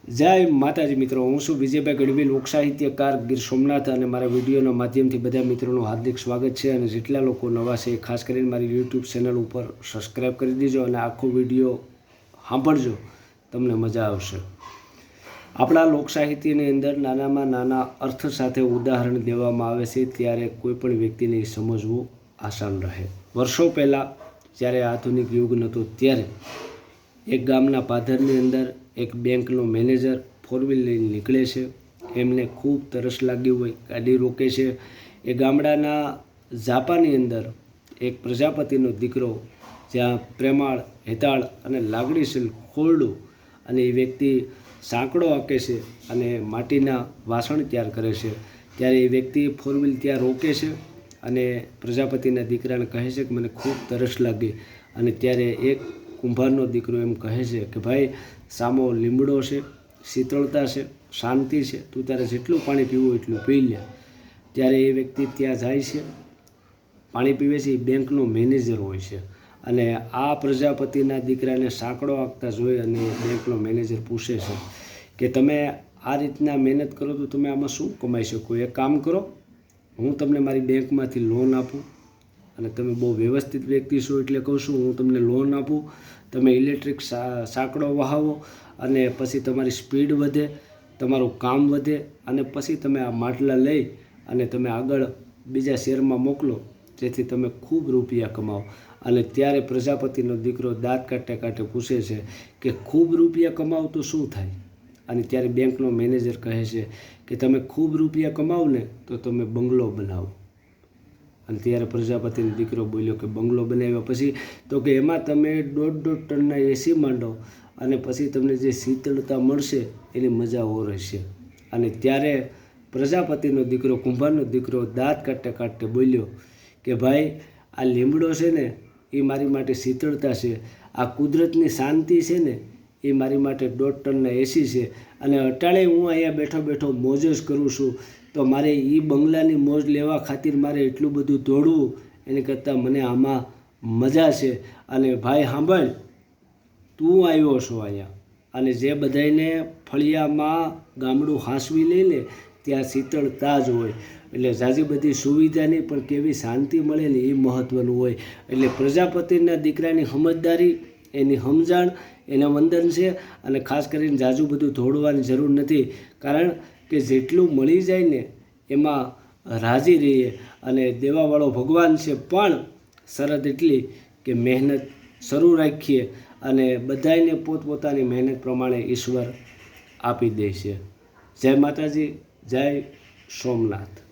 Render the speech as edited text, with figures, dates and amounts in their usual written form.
જય માતાજી મિત્રો, હું છું વિજયભાઈ ગઢવી, લોક સાહિત્યકાર ગીર સોમનાથ, અને મારા વિડીયોના માધ્યમથી બધા મિત્રોનું હાર્દિક સ્વાગત છે. અને જેટલા લોકો નવા છે ખાસ કરીને મારી યુટ્યુબ ચેનલ ઉપર સબસ્ક્રાઈબ કરી દેજો અને આખો વિડીયો સાંભળજો, તમને મજા આવશે. આપણા લોક સાહિત્યની અંદર નાનામાં નાના અર્થ સાથે ઉદાહરણ દેવામાં આવે છે ત્યારે કોઈપણ વ્યક્તિને સમજવું આસાન રહે. વર્ષો પહેલાં જ્યારે આધુનિક યુગ નહોતો ત્યારે એક ગામના પાદરની અંદર એક બેંકનો મેનેજર ફોર વ્હીલ લઈને નીકળે છે. એમને ખૂબ તરસ લાગી હોય, ગાડી રોકે છે. એ ગામડાના ઝાપાની અંદર એક પ્રજાપતિનો દીકરો, જ્યાં પ્રેમાળ, હેતાળ અને લાગણીશીલ ખોરડું, અને એ વ્યક્તિ સાંકડો આંકે છે અને માટીના વાસણ તૈયાર કરે છે. ત્યારે એ વ્યક્તિ ફોર વ્હીલ ત્યાં રોકે છે અને પ્રજાપતિના દીકરાને કહે છે કે મને ખૂબ તરસ લાગી. અને ત્યારે એક કુંભારનો દીકરો એમ કહે છે કે ભાઈ, સામો લીમડો છે, શીતળતા છે, શાંતિ છે, તું તારે જેટલું પાણી પીવું એટલું પી લે. ત્યારે એ વ્યક્તિ ત્યાં જાય છે, પાણી પીવે છે. એ બેંકનો મેનેજર હોય છે અને આ પ્રજાપતિના દીકરાને સાંકડો આંકતા જોઈ અને બેંકનો મેનેજર પૂછે છે કે તમે આ રીતના મહેનત કરો તો તમે આમાં શું કમાઈ શકો? એક કામ કરો, હું તમને મારી બેંકમાંથી લોન આપું, અને તમે બહુ વ્યવસ્થિત વ્યક્તિ છો એટલે કહું છું, હું તમને લોન આપું, તમે ઇલેક્ટ્રિક સાંકડો વહાવો અને પછી તમારી સ્પીડ વધે, તમારું કામ વધે, અને પછી તમે આ માટલા લઈ અને તમે આગળ બીજા શહેરમાં મોકલો, જેથી તમે ખૂબ રૂપિયા કમાઓ. અને ત્યારે પ્રજાપતિનો દીકરો દાંત કાઢે કાઢે પૂછે છે કે ખૂબ રૂપિયા કમાવ તો શું થાય? અને ત્યારે બેંકનો મેનેજર કહે છે કે તમે ખૂબ રૂપિયા કમાવો ને તો તમે બંગલો બનાવો. અને ત્યારે પ્રજાપતિનો દીકરો બોલ્યો કે બંગલો બનાવ્યા પછી તો કે એમાં તમે 1.5 ટનના એસી માંડો અને પછી તમને જે શીતળતા મળશે એની મજા ઓર હશે. અને ત્યારે પ્રજાપતિનો દીકરો, કુંભારનો દીકરો દાંત કાઢતે કાઢતે બોલ્યો કે ભાઈ, આ લીમડો છે ને એ મારી માટે શીતળતા છે, આ કુદરતની શાંતિ છે ને એ મારી માટે 1.5 ટનના એસી છે, અને અટાળે હું અહીંયા બેઠો બેઠો મોજ જ કરું છું, તો મારે એ બંગલાની મોજ લેવા ખાतिर મારે એટલું બધું દોડવું, એની કરતાં મને આમાં મજા છે. અને ભાઈ સાંભળ, તું આવ્યો છો અહીંયા, અને જે બધાને ફળિયામાં ગામડું હાંસવી લે ને ત્યાં શીતળતા જ હોય, એટલે ઝાઝી બધી સુવિધા નહીં પણ કેવી શાંતિ મળે ને એ મહત્ત્વનું હોય. એટલે પ્રજાપતિના દીકરાની સમજદારી, એની સમજણ, એના વંદન છે. અને ખાસ કરીને ઝાઝું બધું દોડવાની જરૂર નથી, કારણ કે જેટલું મળી જાય ને એમાં રાજી રહીએ. અને દેવાવાળો ભગવાન છે, પણ શરત એટલી કે મહેનત શરૂ રાખીએ અને બધાને પોતપોતાની મહેનત પ્રમાણે ઈશ્વર આપી દે છે. જય માતાજી, જય સોમનાથ.